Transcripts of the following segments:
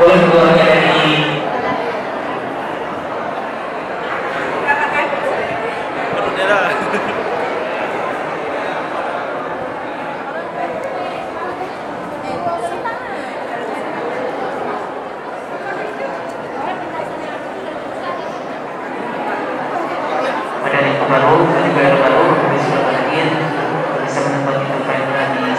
Boleh keluarga dari ada yang baru, negara baru, kami sudah berhadir bisa menempati tempat yang berani.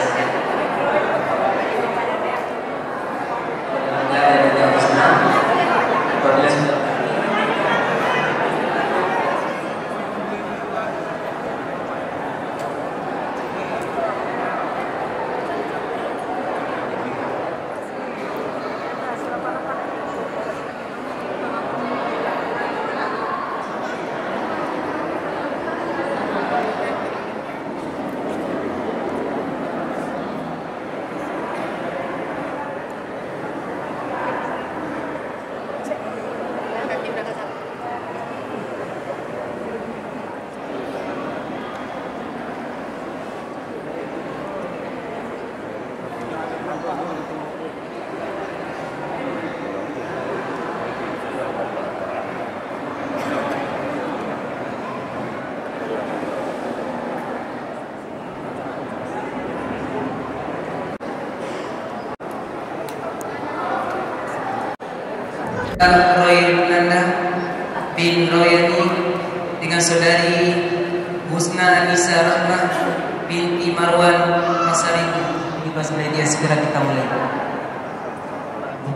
Roy Nanda bin Royani dengan saudari Husna Anissa Rahmah binti Marwan Masarin. Dibahas oleh dia, segera kita mulai.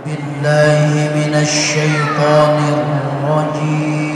Billahi minasyaitonir rajim.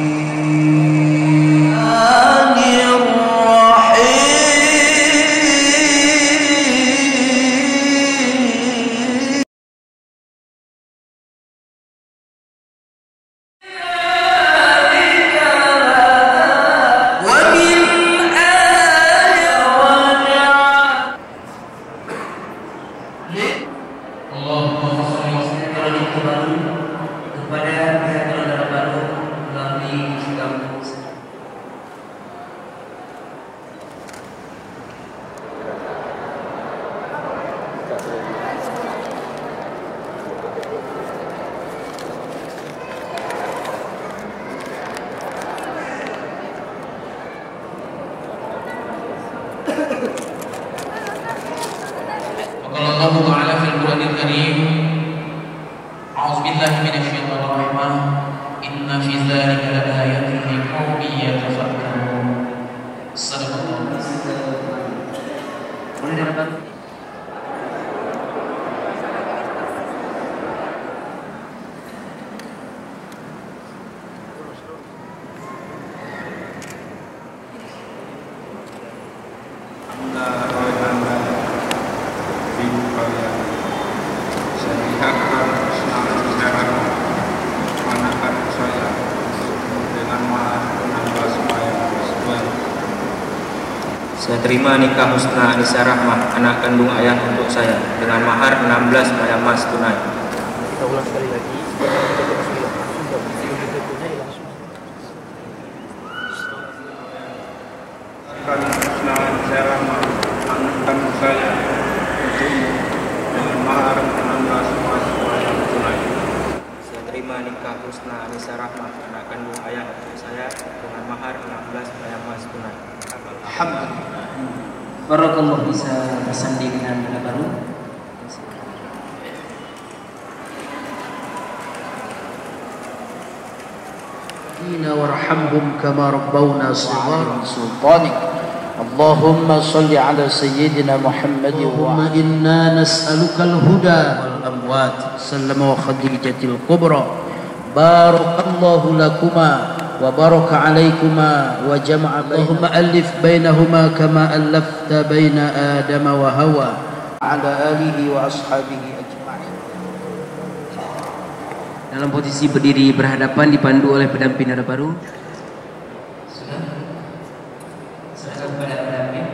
Allah Ta'ala fil Qur'anil Karim, a'udzubillahi minasyaitonir rajim, inna fi dzalika laayatin liqaumin yatafakkarun. Sadaqallahu. Boleh direkam? Saya terima nikah Husna Anissa Rahmah, anak kandung ayah untuk saya, dengan mahar 16 gram emas tunai. Kita ulang sekali lagi. Husna Anissa Rahmah, anak kandung saya untukmu, dengan mahar 16 emas tunai. Saya terima nikah Husna Anissa Rahmah, anak kandung ayah untuk saya, dengan mahar 16 gram emas tunai. Alhamdulillah. Barakallah, bisa bersanding dengan anak baru. وارحمهم كما ربونا صغارا سلطانك اللهم صل على سيدنا محمد اللهم إنا نسألك الهدى والأموات سلم وخديجة الكبرى بارك الله لكما وبارك عليكما وجمع اللهم ألف بينهما كما ألفت بين آدم وهوى على آله وأصحابه أجمعين. Dalam posisi berdiri berhadapan dipandu oleh pendamping anak baru. Sudah? Serahkan kepada pendamping.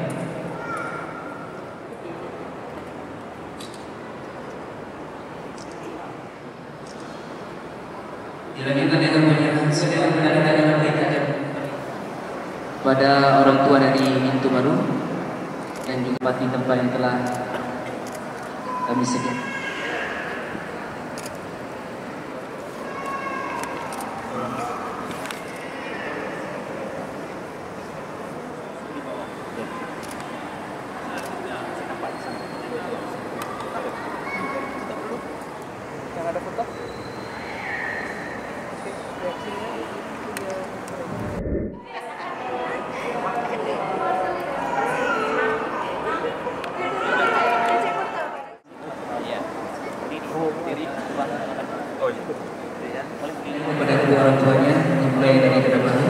Dilanjutkan dengan penyerahan sedang menandakan yang berkaitan kepada orang tua dari pintu baru dan juga pati tempat yang telah kami sediakan. kedua orang tuanya, dimulai dari depan.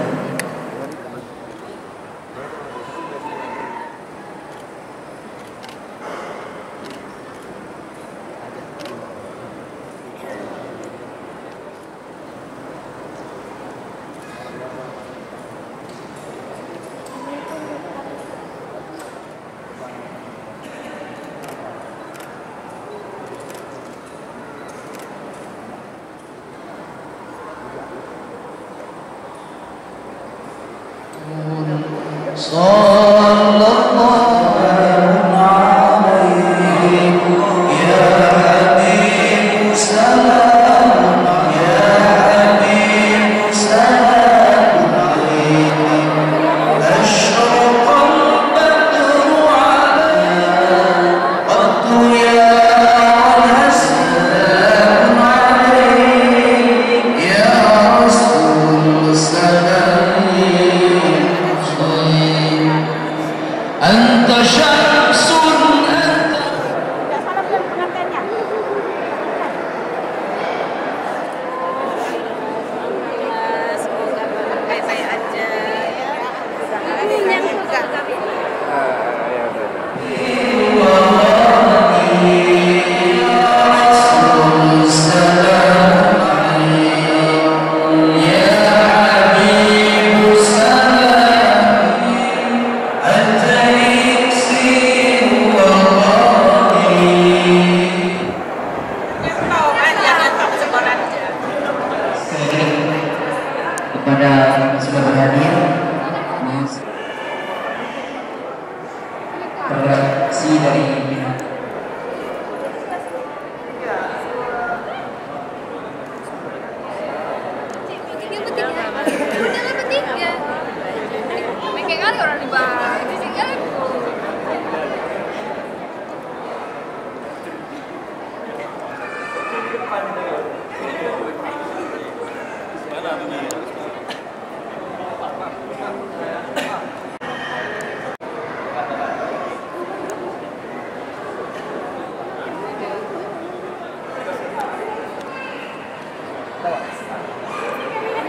Kepada sudah berhadir redaksi dari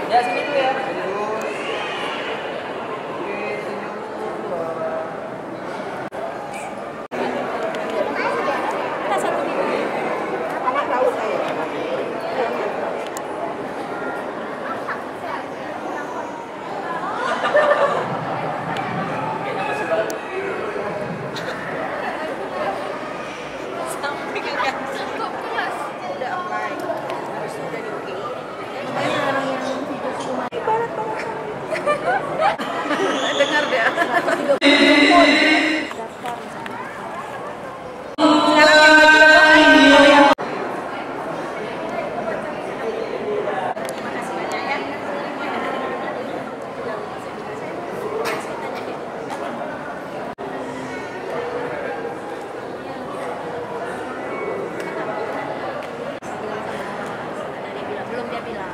ya sini dulu ya. Dengar dia. Belum dia bilang.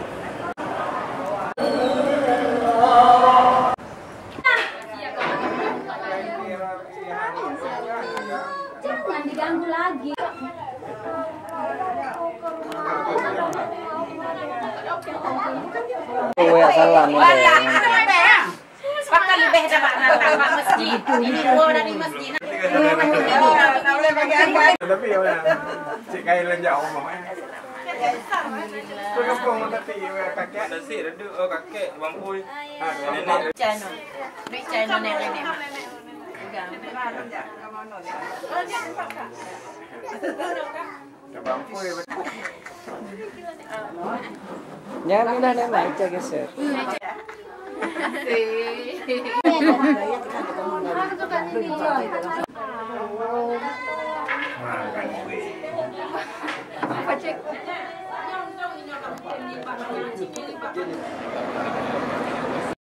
Jangan diganggu lagi. Oh ya salam. Pakai lebih dapat tambah masjid. Ini dua dari masjid. Tapi ya udah. Cik kailan jauh ngomong. Kau tapi kakek. Nasi redu kakek bangkui. Nenek channel. Big channel nenek. Jangan pindah nih aja geser. Apa cek?